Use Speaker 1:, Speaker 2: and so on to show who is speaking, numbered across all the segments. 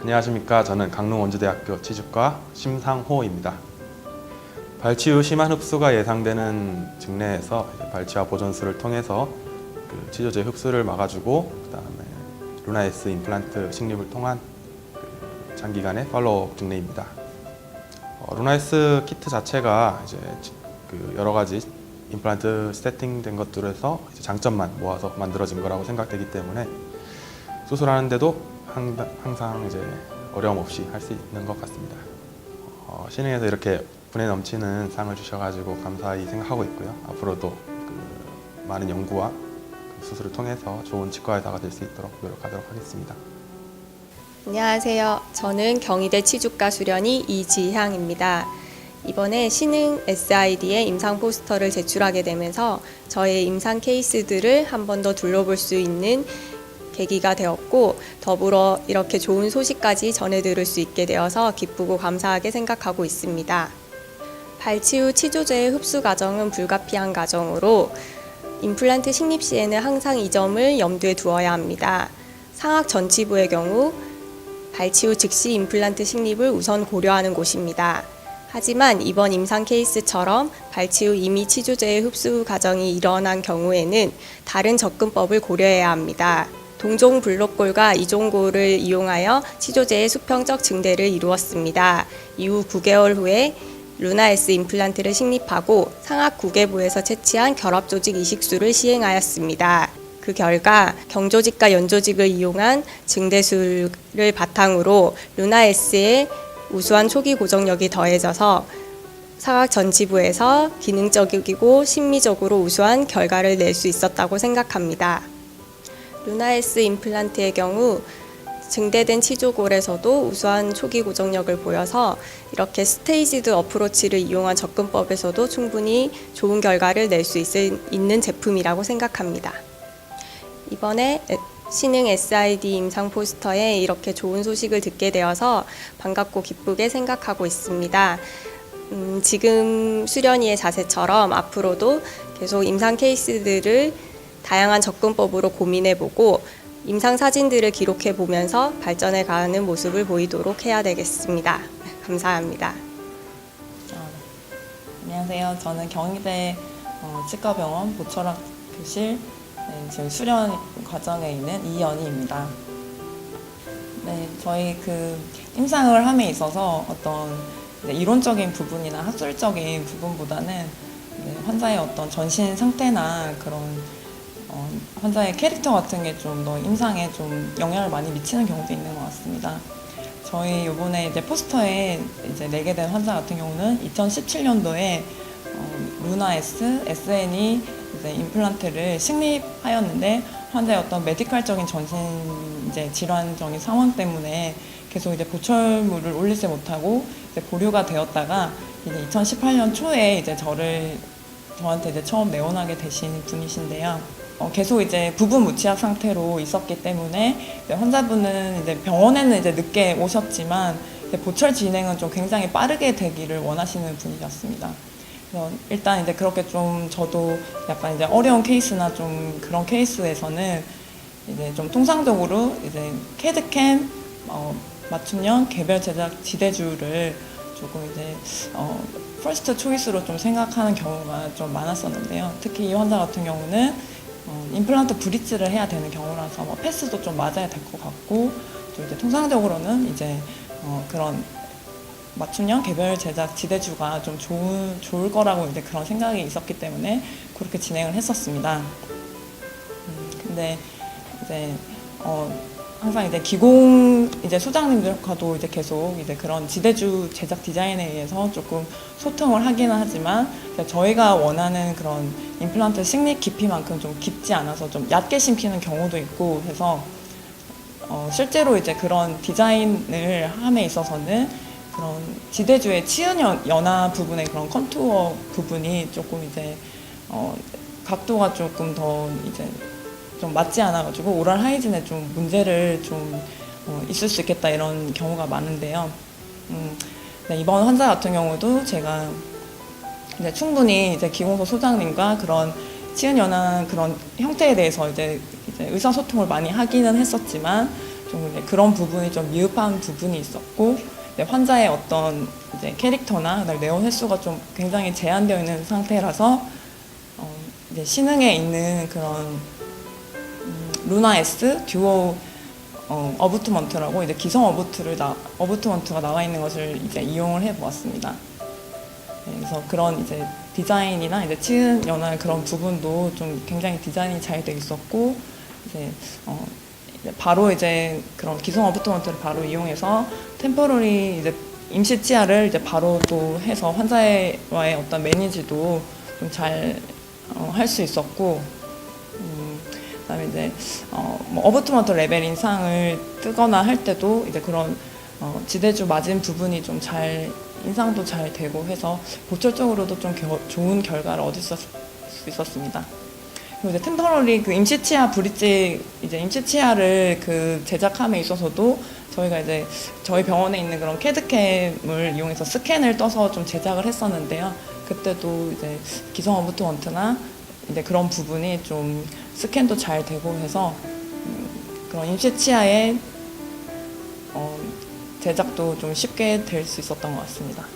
Speaker 1: 안녕하십니까. 저는 강릉원주대학교 치주과 심상호입니다. 발치 후 심한 흡수가 예상되는 증례에서 발치와 보존술을 통해서 치조제 흡수를 막아주고 그다음에 루나에스 임플란트 식립을 통한 장기간의 팔로우업 증례입니다. 루나에스 키트 자체가 이제 여러 가지 임플란트 세팅된 것들에서 장점만 모아서 만들어진 거라고 생각되기 때문에 수술하는데도 항상 이제 어려움 없이 할 수 있는 것 같습니다. 신흥에서 이렇게 분에 넘치는 상을 주셔가지고 감사히 생각하고 있고요. 앞으로도 많은 연구와 수술을 통해서 좋은 치과 의사가 될 수 있도록 노력하도록 하겠습니다.
Speaker 2: 안녕하세요. 저는 경희대 치주과 수련의 이지향입니다. 이번에 신흥 SID의 임상 포스터를 제출하게 되면서 저의 임상 케이스들을 한 번 더 둘러볼 수 있는 계기가 되었고, 더불어 이렇게 좋은 소식까지 전해 들을 수 있게 되어서 기쁘고 감사하게 생각하고 있습니다. 발치 후 치조제의 흡수 과정은 불가피한 과정으로 임플란트 식립 시에는 항상 이 점을 염두에 두어야 합니다. 상악 전치부의 경우 발치 후 즉시 임플란트 식립을 우선 고려하는 곳입니다. 하지만 이번 임상 케이스처럼 발치 후 이미 치조제의 흡수 과정이 일어난 경우에는 다른 접근법을 고려해야 합니다. 동종 블록골과 이종골을 이용하여 치조제의 수평적 증대를 이루었습니다. 이후 9개월 후에 루나에스 임플란트를 식립하고 상악 구개부에서 채취한 결합조직 이식술을 시행하였습니다. 그 결과 경조직과 연조직을 이용한 증대술을 바탕으로 루나에스의 우수한 초기 고정력이 더해져서 상악 전치부에서 기능적이고 심미적으로 우수한 결과를 낼 수 있었다고 생각합니다. 루나에스 임플란트의 경우 증대된 치조골에서도 우수한 초기 고정력을 보여서 이렇게 스테이지드 어프로치를 이용한 접근법에서도 충분히 좋은 결과를 낼 수 있는 제품이라고 생각합니다. 이번에 신흥 SID 임상 포스터에 이렇게 좋은 소식을 듣게 되어서 반갑고 기쁘게 생각하고 있습니다. 지금 수련이의 자세처럼 앞으로도 계속 임상 케이스들을 다양한 접근법으로 고민해보고 임상 사진들을 기록해보면서 발전해가는 모습을 보이도록 해야 되겠습니다. 감사합니다.
Speaker 3: 안녕하세요. 저는 경희대 치과병원 보철학 교실 지금 수련 과정에 있는 이연희입니다. 네, 저희 임상을 함에 있어서 어떤 이론적인 부분이나 학술적인 부분보다는 환자의 어떤 전신 상태나 그런 환자의 캐릭터 같은 게 좀 더 임상에 좀 영향을 많이 미치는 경우도 있는 것 같습니다. 저희 이번에 포스터에 내게 된 환자 같은 경우는 2017년도에 루나에스 SNE 임플란트를 식립하였는데 환자의 어떤 메디컬적인 전신 질환적인 상황 때문에 계속 보철물을 올리지 못하고 보류가 되었다가 2018년 초에 저한테 처음 내원하게 되신 분이신데요. 계속 부분 무치약 상태로 있었기 때문에 환자분은 병원에는 늦게 오셨지만 보철 진행은 좀 굉장히 빠르게 되기를 원하시는 분이셨습니다. 일단 그렇게 좀 저도 약간 어려운 케이스나 좀 그런 케이스에서는 좀 통상적으로 캐드캠 맞춤형 개별 제작 지대주를 조금 퍼스트 초이스로 좀 생각하는 경우가 좀 많았었는데요. 특히 이 환자 같은 경우는 임플란트 브릿지를 해야 되는 경우라서 패스도 좀 맞아야 될 것 같고, 또 통상적으로는 그런 맞춤형 개별 제작 지대주가 좀 좋을 거라고 그런 생각이 있었기 때문에 그렇게 진행을 했었습니다. 근데 항상 기공 소장님들과도 계속 그런 지대주 제작 디자인에 의해서 조금 소통을 하기는 하지만 저희가 원하는 그런 임플란트 식립 깊이만큼 좀 깊지 않아서 좀 얕게 심기는 경우도 있고 해서 실제로 그런 디자인을 함에 있어서는 그런 지대주의 치은 연화 부분의 그런 컨투어 부분이 조금 각도가 조금 더 좀 맞지 않아가지고 오랄 하이진에 좀 문제를 좀 있을 수 있겠다 이런 경우가 많은데요. 이번 환자 같은 경우도 제가 충분히 기공소 소장님과 그런 치은 연화 그런 형태에 대해서 의사소통을 많이 하기는 했었지만 좀 이제 그런 부분이 좀 미흡한 부분이 있었고, 이제 환자의 어떤 이제 캐릭터나 그다음에 네온 횟수가 좀 굉장히 제한되어 있는 상태라서 이제 신흥에 있는 그런 루나 S 듀오 어부트먼트라고 이제 기성 어부트먼트가 나와 있는 것을 이제 이용을 해 보았습니다. 네, 그래서 그런 이제 디자인이나 이제 치은 연할 그런 부분도 좀 굉장히 디자인이 잘 돼 있었고, 이제 바로 이제 그런 기성 어부트먼트를 바로 이용해서 템포러리 이제 임시 치아를 이제 바로 또 해서 환자와의 어떤 매니지도 좀 잘 할 수 있었고, 그다음에 이제 뭐 어부트먼트 레벨 인상을 뜨거나 할 때도 이제 그런 지대주 맞은 부분이 좀 잘 인상도 잘 되고 해서 보철적으로도 좀 좋은 결과를 얻을 수 있었습니다. 그리고 이제 템퍼러리 그 임시 치아 브릿지 이제 임시 치아를 그 제작함에 있어서도 저희가 이제 저희 병원에 있는 그런 캐드캠을 이용해서 스캔을 떠서 좀 제작을 했었는데요. 그때도 이제 기성 어부트먼트나 이제 그런 부분이 좀 스캔도 잘 되고 해서 그런 임시 치아의 제작도 좀 쉽게 될 수 있었던 것 같습니다.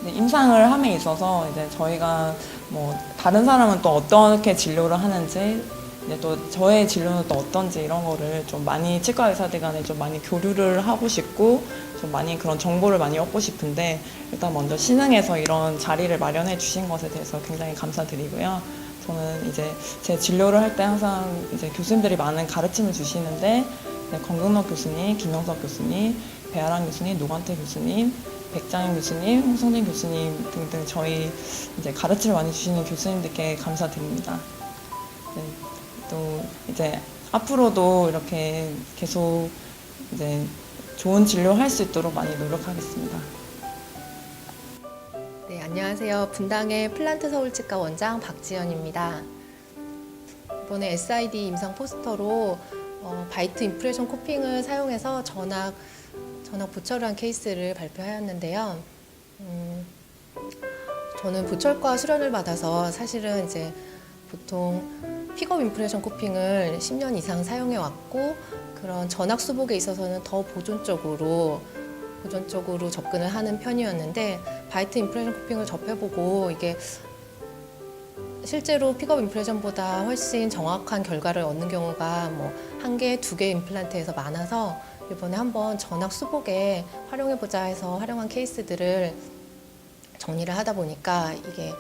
Speaker 3: 임상을 함에 있어서 이제 저희가 뭐 다른 사람은 또 어떻게 진료를 하는지, 이제 또 저의 진료는 또 어떤지 이런 거를 좀 많이 치과 의사들 간에 좀 많이 교류를 하고 싶고 좀 많이 그런 정보를 많이 얻고 싶은데, 일단 먼저 신흥에서 이런 자리를 마련해 주신 것에 대해서 굉장히 감사드리고요. 저는 이제 제 진료를 할 때 항상 이제 교수님들이 많은 가르침을 주시는데, 권경록 교수님, 김영석 교수님, 배아랑 교수님, 노관태 교수님, 백장현 교수님, 홍성진 교수님 등등 저희 이제 가르침을 많이 주시는 교수님들께 감사드립니다. 네, 또 이제 앞으로도 이렇게 계속 이제 좋은 진료할 수 있도록 많이 노력하겠습니다.
Speaker 2: 네, 안녕하세요. 분당의 플란트 서울치과 원장 박지연입니다. 이번에 SID 임상 포스터로 바이트 인프레션 코핑을 사용해서 전악 보철을 한 케이스를 발표하였는데요. 저는 보철과 수련을 받아서 사실은 이제 보통 픽업 인프레션 코핑을 10년 이상 사용해 왔고, 그런 전악 수복에 있어서는 더 보존적으로 접근을 하는 편이었는데, 바이트 인프레션 코핑을 접해보고 이게 실제로 픽업 인프레션보다 훨씬 정확한 결과를 얻는 경우가 뭐 1개, 2개 임플란트에서 많아서 이번에 한번 전악 수복에 활용해보자 해서 활용한 케이스들을 정리를 하다 보니까 이게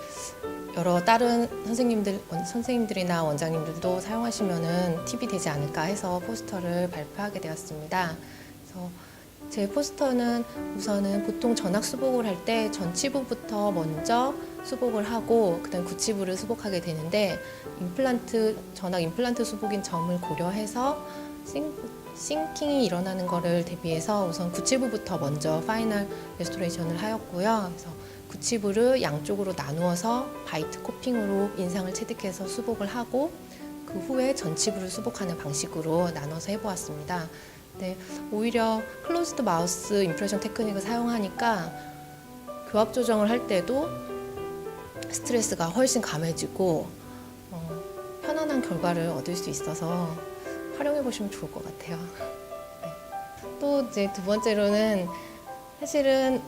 Speaker 2: 여러 다른 선생님들이나 원장님들도 사용하시면은 팁이 되지 않을까 해서 포스터를 발표하게 되었습니다. 그래서 제 포스터는 우선은 보통 전악 수복을 할 때 전치부부터 먼저 수복을 하고 그다음 구치부를 수복하게 되는데, 전악 임플란트 수복인 점을 고려해서 싱킹이 일어나는 것을 대비해서 우선 구치부부터 먼저 파이널 레스토레이션을 하였고요. 그래서 구치부를 양쪽으로 나누어서 바이트 코핑으로 인상을 체득해서 수복을 하고, 그 후에 전치부를 수복하는 방식으로 나눠서 해보았습니다. 네, 오히려 클로즈드 마우스 임프레션 테크닉을 사용하니까 교합 조정을 할 때도 스트레스가 훨씬 감해지고 편안한 결과를 얻을 수 있어서 활용해 보시면 좋을 것 같아요. 네. 또 이제 두 번째로는 사실은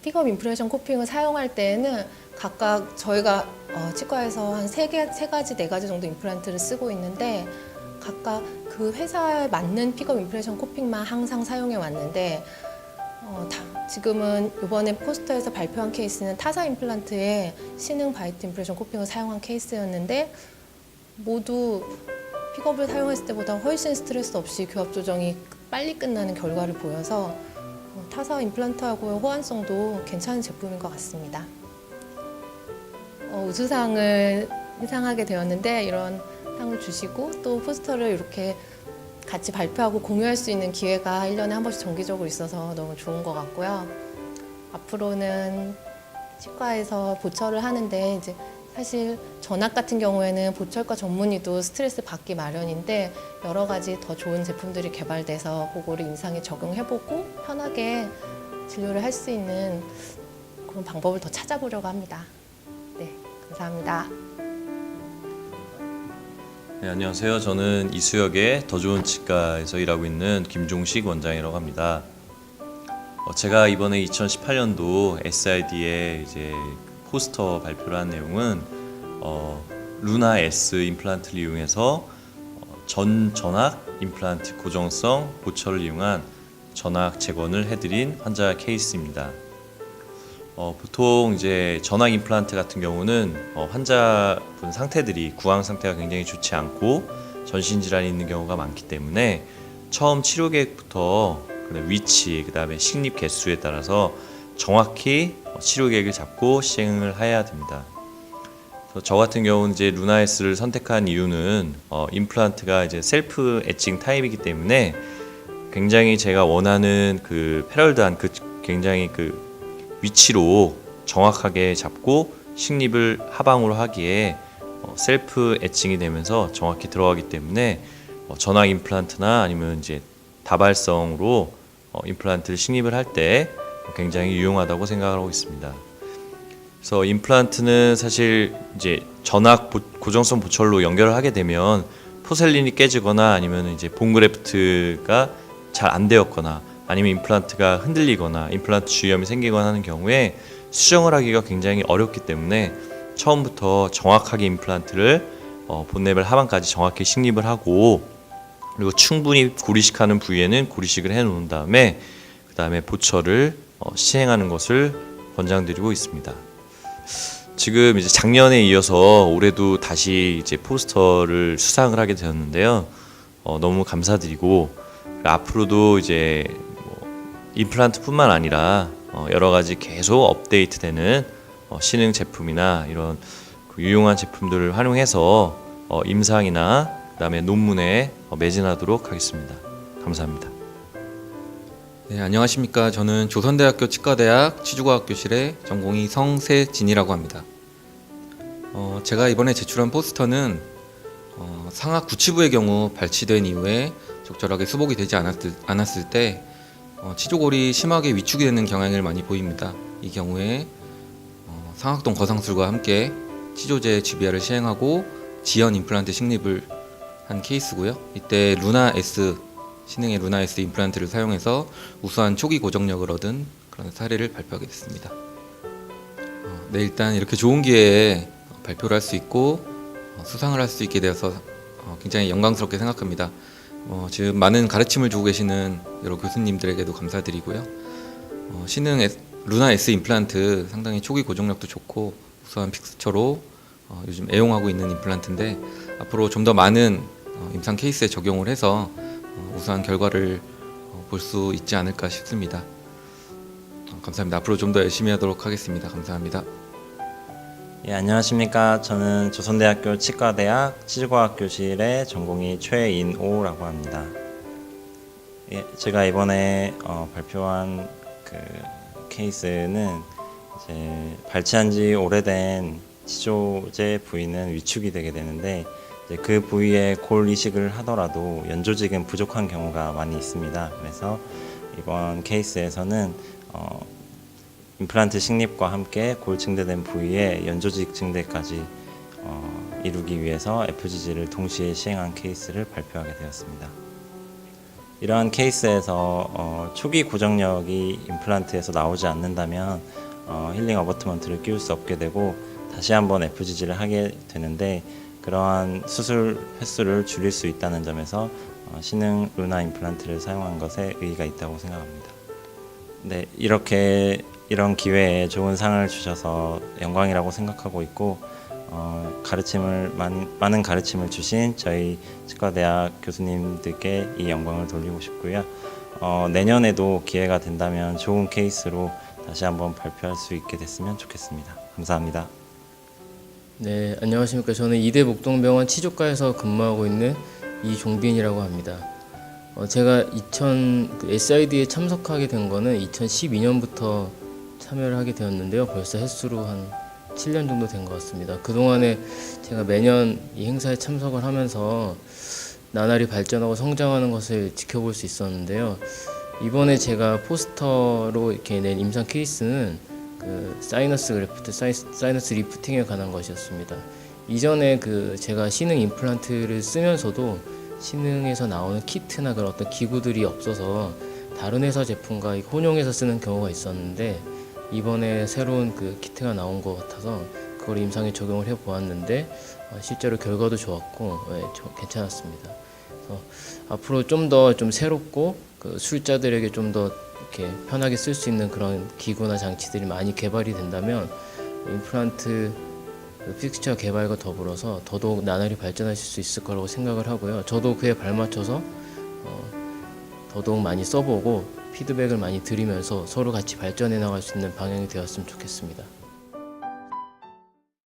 Speaker 2: 픽업 인프레션 코핑을 사용할 때에는 각각 저희가 치과에서 한 세 가지, 네 가지 정도 임플란트를 쓰고 있는데, 각각 그 회사에 맞는 픽업 인프레션 코핑만 항상 사용해 왔는데, 지금은 이번에 포스터에서 발표한 케이스는 타사 임플란트에 신흥 바이트 인프레션 코핑을 사용한 케이스였는데, 모두 픽업을 사용했을 때보다 훨씬 스트레스 없이 교합 조정이 빨리 끝나는 결과를 보여서 타사 임플란트하고의 호환성도 괜찮은 제품인 것 같습니다. 우수상을 수상하게 되었는데, 이런 상을 주시고 또 포스터를 이렇게 같이 발표하고 공유할 수 있는 기회가 1년에 한 번씩 정기적으로 있어서 너무 좋은 것 같고요. 앞으로는 치과에서 보철을 하는데, 이제 사실 전악 같은 경우에는 보철과 전문의도 스트레스 받기 마련인데, 여러 가지 더 좋은 제품들이 개발돼서 그거를 임상에 적용해보고 편하게 진료를 할 수 있는 그런 방법을 더 찾아보려고 합니다. 네, 감사합니다.
Speaker 4: 네, 안녕하세요. 저는 이수역의 더 좋은 치과에서 일하고 있는 김종식 원장이라고 합니다. 제가 이번에 2018년도 SID에 이제 포스터 발표를 한 내용은 루나 S 임플란트를 이용해서 전악 임플란트 고정성 보철을 이용한 전악 재건을 해드린 환자 케이스입니다. 보통 이제 전악 임플란트 같은 경우는 환자분 상태들이 구강 상태가 굉장히 좋지 않고 전신 질환이 있는 경우가 많기 때문에 처음 치료 계획부터 위치, 그다음에 식립 개수에 따라서 정확히 치료 계획을 잡고 시행을 해야 됩니다. 그래서 저 같은 경우는 이제 루나에스를 선택한 이유는 임플란트가 이제 셀프 에칭 타입이기 때문에 굉장히 제가 원하는 그 패럴드한 그 굉장히 그 위치로 정확하게 잡고 식립을 하방으로 하기에 셀프 에칭이 되면서 정확히 들어가기 때문에 전악 임플란트나 아니면 이제 다발성으로 임플란트를 식립을 할 때 굉장히 유용하다고 생각하고 있습니다. 그래서 임플란트는 사실 이제 전악 고정성 보철로 연결을 하게 되면 포셀린이 깨지거나 아니면 이제 본그래프트가 잘 안 되었거나 아니면 임플란트가 흔들리거나 임플란트 주위염이 생기거나 하는 경우에 수정을 하기가 굉장히 어렵기 때문에 처음부터 정확하게 임플란트를 본네벨 하방까지 정확히 식립을 하고 그리고 충분히 고리식하는 부위에는 고리식을 해 놓은 다음에 그 다음에 보철을 시행하는 것을 권장드리고 있습니다. 지금 이제 작년에 이어서 올해도 다시 이제 포스터를 수상을 하게 되었는데요. 너무 감사드리고 앞으로도 이제 임플란트뿐만 아니라 여러 가지 계속 업데이트되는 신흥 제품이나 이런 유용한 제품들을 활용해서 임상이나 그다음에 논문에 매진하도록 하겠습니다. 감사합니다.
Speaker 5: 네, 안녕하십니까. 저는 조선대학교 치과대학 치주과학교실의 전공의 성세진이라고 합니다. 제가 이번에 제출한 포스터는 상악 구치부의 경우 발치된 이후에 적절하게 수복이 되지 않았을 때 치조골이 심하게 위축이 되는 경향을 많이 보입니다. 이 경우에 상악동 거상술과 함께 치조제 GBR을 시행하고 지연 임플란트 식립을 한 케이스고요. 이때 루나 S 신흥의 루나 S 임플란트를 사용해서 우수한 초기 고정력을 얻은 그런 사례를 발표하게 됐습니다. 네, 일단 이렇게 좋은 기회에 발표를 할 수 있고 수상을 할 수 있게 되어서 굉장히 영광스럽게 생각합니다. 지금 많은 가르침을 주고 계시는 여러 교수님들에게도 감사드리고요. 신흥 루나 S 임플란트 상당히 초기 고정력도 좋고 우수한 픽스처로 요즘 애용하고 있는 임플란트인데 앞으로 좀 더 많은 임상 케이스에 적용을 해서 우수한 결과를 볼 수 있지 않을까 싶습니다. 감사합니다. 앞으로 좀 더 열심히 하도록 하겠습니다. 감사합니다.
Speaker 6: 예, 안녕하십니까. 저는 조선대학교 치과대학 치주과학교실의 전공의 최인오라고 합니다. 예, 제가 이번에 발표한 그 케이스는 이제 발치한 지 오래된 치조제 부위는 위축이 되게 되는데 이제 그 부위에 골 이식을 하더라도 연조직은 부족한 경우가 많이 있습니다. 그래서 이번 케이스에서는 임플란트 식립과 함께 골 증대된 부위에 연조직 증대까지 이루기 위해서 FGG를 동시에 시행한 케이스를 발표하게 되었습니다. 이러한 케이스에서 초기 고정력이 임플란트에서 나오지 않는다면 힐링 어버트먼트를 끼울 수 없게 되고 다시 한번 FGG를 하게 되는데 그러한 수술 횟수를 줄일 수 있다는 점에서 신흥 루나 임플란트를 사용한 것에 의의가 있다고 생각합니다. 네, 이런 기회에 좋은 상을 주셔서 영광이라고 생각하고 있고 많은 가르침을 주신 저희 치과대학 교수님들께 이 영광을 돌리고 싶고요. 내년에도 기회가 된다면 좋은 케이스로 다시 한번 발표할 수 있게 됐으면 좋겠습니다. 감사합니다.
Speaker 7: 네, 안녕하십니까. 저는 이대 목동병원 치조과에서 근무하고 있는 이종빈이라고 합니다. 제가 SID에 참석하게 된 거는 2012년부터 참여를 하게 되었는데요. 벌써 횟수로 한 7년 정도 된 것 같습니다. 그동안에 제가 매년 이 행사에 참석을 하면서 나날이 발전하고 성장하는 것을 지켜볼 수 있었는데요. 이번에 제가 포스터로 이렇게 낸 임상 케이스는 그 사이너스 그래프트, 사이너스 리프팅에 관한 것이었습니다. 이전에 그 제가 신흥 임플란트를 쓰면서도 신흥에서 나오는 키트나 그런 어떤 기구들이 없어서 다른 회사 제품과 혼용해서 쓰는 경우가 있었는데, 이번에 새로운 그 키트가 나온 것 같아서 그걸 임상에 적용을 해 보았는데 실제로 결과도 좋았고 괜찮았습니다. 그래서 앞으로 좀 더 좀 새롭고 그 술자들에게 좀 더 이렇게 편하게 쓸 수 있는 그런 기구나 장치들이 많이 개발이 된다면 임플란트 그 픽스처 개발과 더불어서 더더욱 나날이 발전하실 수 있을 거라고 생각을 하고요. 저도 그에 발맞춰서 더더욱 많이 써보고 피드백을 많이 드리면서 서로 같이 발전해 나갈 수 있는 방향이 되었으면 좋겠습니다.